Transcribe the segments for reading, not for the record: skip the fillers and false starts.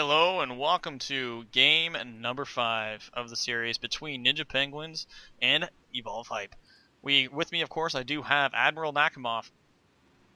Hello and welcome to game number 5 of the series between Ninja Penguins and Evolve Hype. With me, of course, I do have Admiral Nakamov,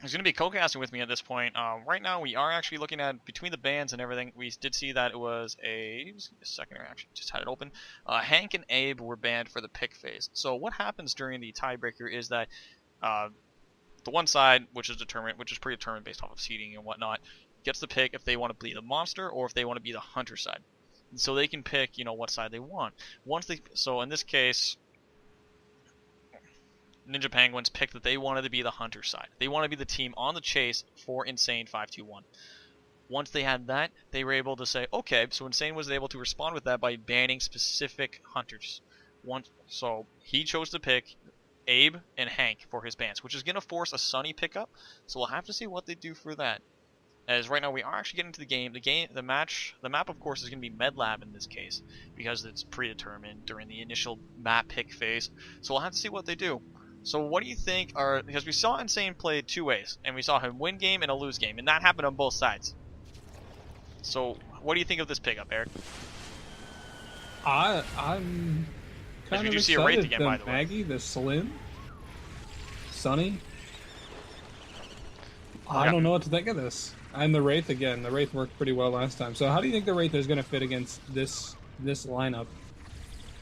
who's going to be co-casting with me at this point. Right now, we are actually looking at between the bands and everything. We did see that it was just give me a second here, actually, just had it open. Hank and Abe were banned for the pick phase. So what happens during the tiebreaker is that the one side, which is predetermined based off of seeding and whatnot, gets to pick if they want to be the monster or if they want to be the hunter side. And so they can pick, what side they want. So in this case, Ninja Penguins picked that they wanted to be the hunter side. They want to be the team on the chase for Insane 521. Once they had that, they were able to say, okay, so Insane was able to respond with that by banning specific hunters. So he chose to pick Abe and Hank for his bans, which is going to force a Sunny pickup. So we'll have to see what they do for that. As right now we are actually getting to the game. The map of course is going to be MedLab in this case because it's predetermined during the initial map pick phase. So we'll have to see what they do. So what do you think because we saw Insane play two ways, and we saw him win game and a lose game, and that happened on both sides. So what do you think of this pickup, Eric? I'm kind of see a Wraith excited. again, The by the way. Maggie, the Slim, Sunny. I don't know what to think of this. And the Wraith again. The Wraith worked pretty well last time. So how do you think the Wraith is going to fit against this lineup?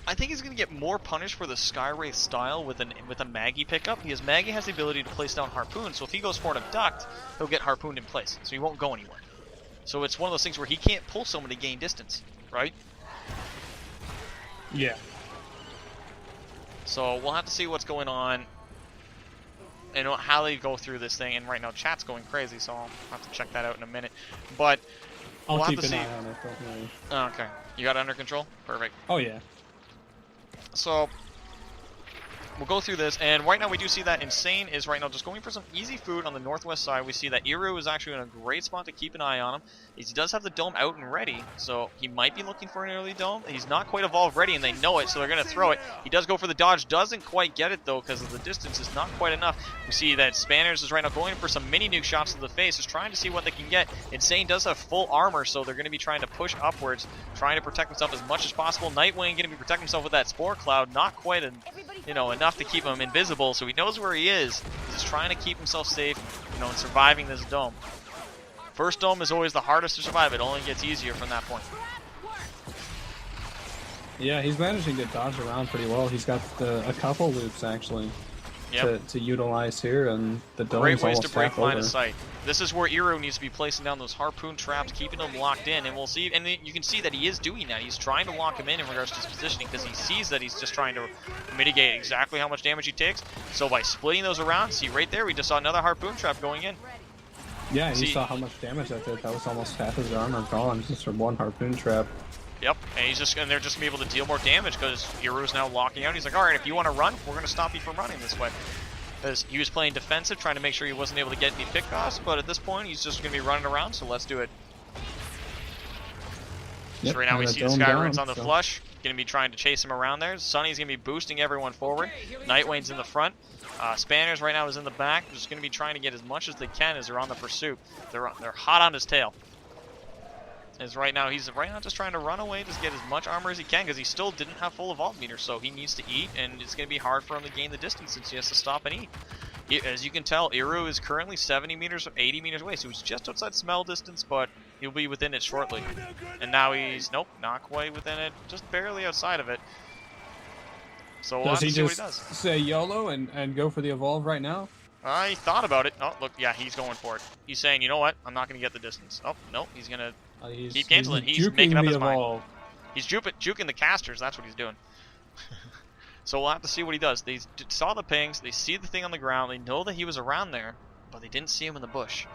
I think he's going to get more punished for the Sky Wraith style with a Maggie pickup, because Maggie has the ability to place down Harpoon, so if he goes for an Abduct, he'll get Harpooned in place, so he won't go anywhere. So it's one of those things where he can't pull someone to gain distance, right? Yeah. So we'll have to see what's going on and how they go through this thing. And right now chat's going crazy, so I'll have to check that out in a minute. But I'll we'll keep have to an see. eye on it. Don't worry. Oh, okay, you got it under control? Perfect. Oh yeah. So we'll go through this, and right now we do see that Insane is right now just going for some easy food on the northwest side. We see that Iru is actually in a great spot to keep an eye on him. He does have the dome out and ready, so he might be looking for an early dome. He's not quite evolved ready, and they know it, so they're going to throw it. He does go for the dodge, doesn't quite get it though because the distance is not quite enough. We see that Spanners is right now going for some mini nuke shots to the face, is trying to see what they can get. Insane does have full armor, so they're going to be trying to push upwards, trying to protect himself as much as possible. Nightwing going to be protecting himself with that Spore Cloud, not quite enough to keep him invisible, so he knows where he is. He's just trying to keep himself safe, and surviving this dome. First dome is always the hardest to survive. It only gets easier from that point. Yeah, he's managing to dodge around pretty well. He's got a couple loops actually to utilize here, and the dome's Great ways to almost break half line over. of sight. This is where Iru needs to be placing down those Harpoon traps, keeping them locked in, and we'll see. And you can see that he is doing that. He's trying to lock him in regards to his positioning, because he sees that he's just trying to mitigate exactly how much damage he takes. So by splitting those around, see right there, we just saw another Harpoon trap going in. Yeah, and you saw how much damage that did. That was almost half his armor gone just from one Harpoon trap. Yep, and they're just gonna be able to deal more damage because Iru's now locking out. He's like, all right, if you want to run, we're gonna stop you from running this way. Because he was playing defensive, trying to make sure he wasn't able to get any pickoffs, but at this point, he's just going to be running around, so let's do it. Yep, so right now we see the Skyrunes on the so. flush, going to be trying to chase him around there. Sunny's going to be boosting everyone forward. Nightwane's in the front. Spanners right now is in the back, just going to be trying to get as much as they can as they're on the pursuit. They're hot on his tail. He's right now just trying to run away, just get as much armor as he can, because he still didn't have full evolve meter, so he needs to eat, and it's going to be hard for him to gain the distance since he has to stop and eat. As you can tell, Iru is currently 70 meters or 80 meters away, so he's just outside smell distance, but he'll be within it shortly. And now he's, nope, not quite within it, just barely outside of it. So we'll have to see what he does. Say YOLO and go for the evolve right now? He thought about it. Oh, look, yeah, he's going for it. He's saying, you know what, I'm not going to get the distance. Oh, no, he's going to keep canceling. He's making up his mind. He's juking the casters. That's what he's doing. So we'll have to see what he does. They saw the pings. They see the thing on the ground. They know that he was around there, but they didn't see him in the bush.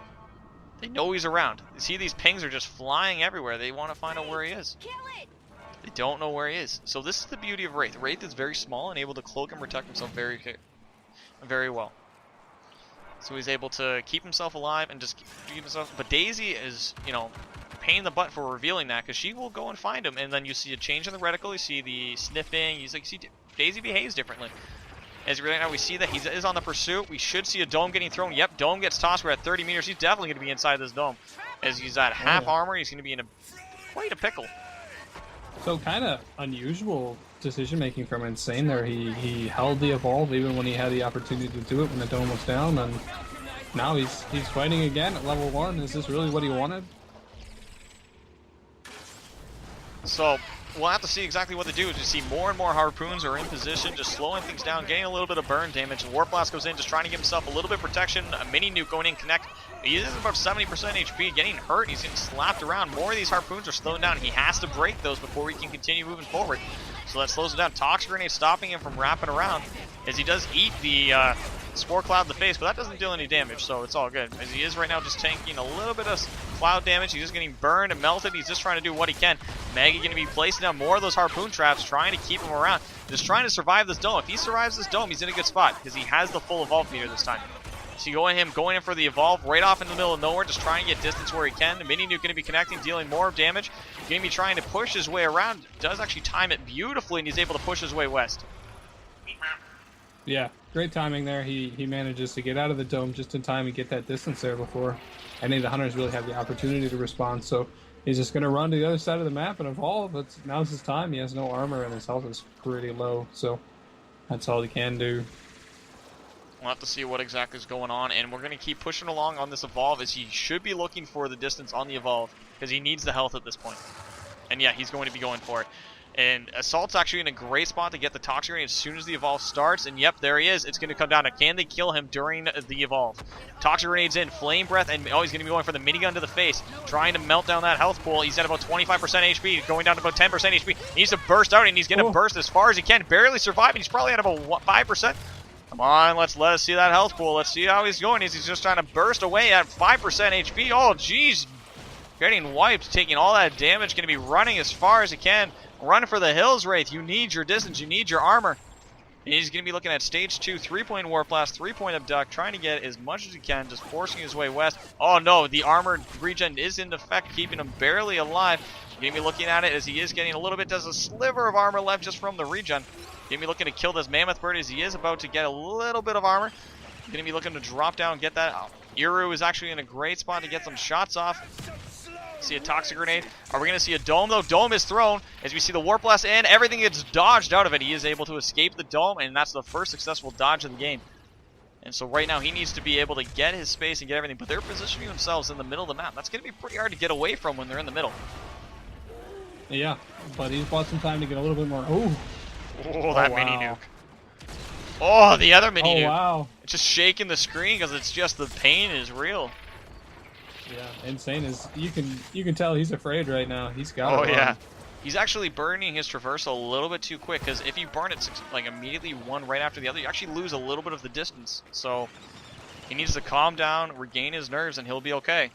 They know he's around. They see these pings are just flying everywhere. They want to find out where he is. They don't know where he is. So this is the beauty of Wraith. Wraith is very small and able to cloak and protect himself very well. So he's able to keep himself alive and just keep himself. But Daisy is, pain in the butt for revealing that, because she will go and find him, and then you see a change in the reticle. You see the sniffing. You see Daisy behaves differently. As right now we see that he is on the pursuit. We should see a dome getting thrown. Yep, dome gets tossed. We're at 30 meters. He's definitely going to be inside this dome. As he's at half armor, he's going to be in a quite a pickle. So kind of unusual decision making from Insane there. He held the evolve even when he had the opportunity to do it when the dome was down, and now he's fighting again at level 1. Is this really what he wanted? So we'll have to see exactly what they do. You see more and more Harpoons are in position, just slowing things down, getting a little bit of burn damage. Warp Blast goes in, just trying to give himself a little bit of protection. A mini nuke going in, connect. He is about 70% HP, getting hurt. He's getting slapped around. More of these Harpoons are slowing down. He has to break those before he can continue moving forward. So that slows him down. Toxic Grenade stopping him from wrapping around as he does eat the Spore Cloud in the face, but that doesn't deal any damage, so it's all good. As he is right now just tanking a little bit of cloud damage. He's just getting burned and melted. He's just trying to do what he can. Maggie going to be placing down more of those Harpoon traps, trying to keep him around. Just trying to survive this dome. If he survives this dome, he's in a good spot because he has the full evolve meter this time. So you go in him, going in for the evolve right off in the middle of nowhere, just trying to get distance where he can. The mini nuke going to be connecting, dealing more damage. Going to be trying to push his way around. Does actually time it beautifully, and he's able to push his way west. Yeah, great timing there. He manages to get out of the dome just in time and get that distance there before any of the hunters really have the opportunity to respond. So he's just going to run to the other side of the map and evolve. Now's his time. He has no armor and his health is pretty low, so that's all he can do. We'll have to see what exactly is going on, and we're going to keep pushing along on this evolve as he should be looking for the distance on the evolve because he needs the health at this point. And yeah, he's going to be going for it. And Assault's actually in a great spot to get the Toxic Grenade as soon as the evolve starts. And yep, there he is. It's going to come down to can they kill him during the evolve. Toxic Grenade's in, Flame Breath, and oh, he's going to be going for the minigun to the face, trying to melt down that health pool. He's at about 25% HP, going down to about 10% HP. He needs to burst out, and he's going to burst as far as he can, barely surviving. He's probably at about 5%. Come on, let us see that health pool. Let's see how he's going. He's just trying to burst away at 5% HP. Oh, jeez. Getting wiped, taking all that damage, going to be running as far as he can. Run for the hills, Wraith. You need your distance. You need your armor. And he's going to be looking at stage 2, 3-point Warp Blast, 3-point Abduct, trying to get as much as he can, just forcing his way west. Oh, no, the armored regen is in effect, keeping him barely alive. You're going to be looking at it as he is getting a little bit. Does a sliver of armor left just from the regen. Going to be looking to kill this Mammoth Bird as he is about to get a little bit of armor. Going to be looking to drop down and get that. Iru is actually in a great spot to get some shots off. See a Toxic Grenade. Are we going to see a Dome, though? Dome is thrown as we see the Warp Blast in. Everything gets dodged out of it. He is able to escape the Dome, and that's the first successful dodge of the game. And so right now he needs to be able to get his space and get everything. But they're positioning themselves in the middle of the map. That's going to be pretty hard to get away from when they're in the middle. Yeah, but he's bought some time to get a little bit more. Oh, that mini nuke. Oh, the other mini nuke. Oh, wow. It's just shaking the screen because it's just the pain is real. Yeah, Insane is you can tell he's afraid right now. He's got Oh yeah. He's actually burning his traversal a little bit too quick because if you burn it like immediately one right after the other, you actually lose a little bit of the distance. So he needs to calm down, regain his nerves, and he'll be okay.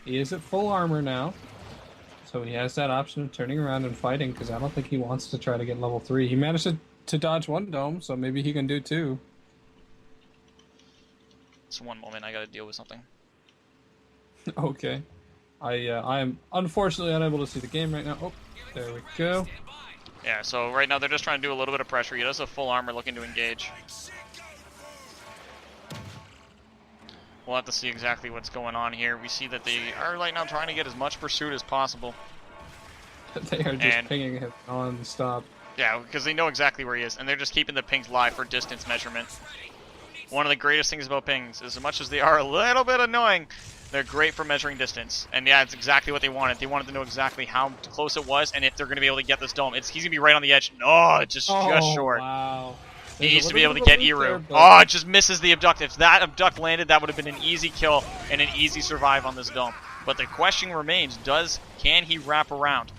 He is at full armor now. So he has that option of turning around and fighting because I don't think he wants to try to get level 3. He managed to dodge one dome, so maybe he can do 2. Just one moment, I gotta deal with something. Okay. I am unfortunately unable to see the game right now. Oh, there we go. Yeah, so right now they're just trying to do a little bit of pressure. He does have full armor looking to engage. We'll have to see exactly what's going on here. We see that they are right now trying to get as much pursuit as possible. They are just pinging him non-stop. Yeah, because they know exactly where he is, and they're just keeping the pings live for distance measurement. One of the greatest things about pings is as much as they are a little bit annoying, they're great for measuring distance. And yeah, it's exactly what they wanted. They wanted to know exactly how close it was and if they're going to be able to get this dome. He's going to be right on the edge. No, just short. Wow. He needs to be able to get Iru. Oh, it just misses the Abduct. If that Abduct landed, that would have been an easy kill and an easy survive on this dome. But the question remains, can he wrap around?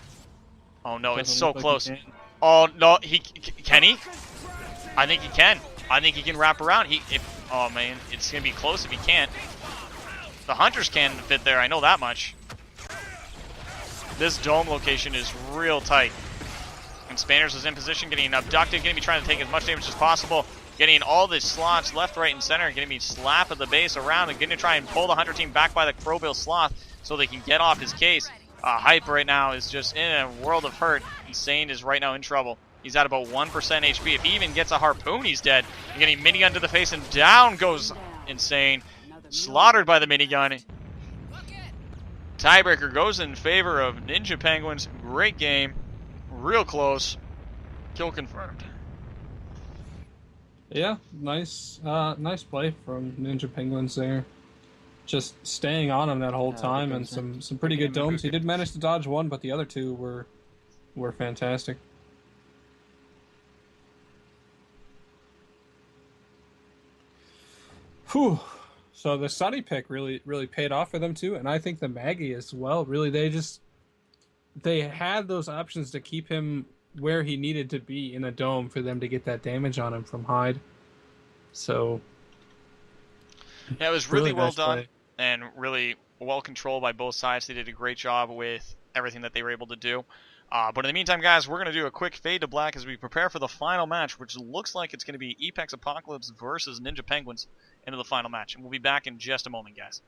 Oh no, it's so close. Oh no, can he? I think he can. I think he can wrap around. Oh man, it's going to be close if he can't. The Hunters can fit there, I know that much. This dome location is real tight. And Spanners is in position, getting abducted, going to be trying to take as much damage as possible. Getting all the slots left, right, and center. Going to be slap at the base around and going to try and pull the Hunter team back by the Crowbill Sloth so they can get off his case. Hype right now is just in a world of hurt. Insane is right now in trouble. He's at about 1% HP. If he even gets a Harpoon, he's dead. You're getting minigun to the face and down goes Insane. Slaughtered by the minigun. Tiebreaker goes in favor of Ninja Penguins. Great game. Real close. Kill confirmed. Yeah, nice play from Ninja Penguins there. Just staying on him that whole time, and some pretty good domes. He did manage to dodge one, but the other two were fantastic. Whew. So the Sunny pick really paid off for them too, and I think the Maggie as well. Really, they had those options to keep him where he needed to be in a dome for them to get that damage on him from Hyde. So yeah, it was really well done and really well controlled by both sides. They did a great job with everything that they were able to do. But in the meantime, guys, we're going to do a quick fade to black as we prepare for the final match, which looks like it's going to be Apex Apocalypse versus Ninja Penguins into the final match. And we'll be back in just a moment, guys.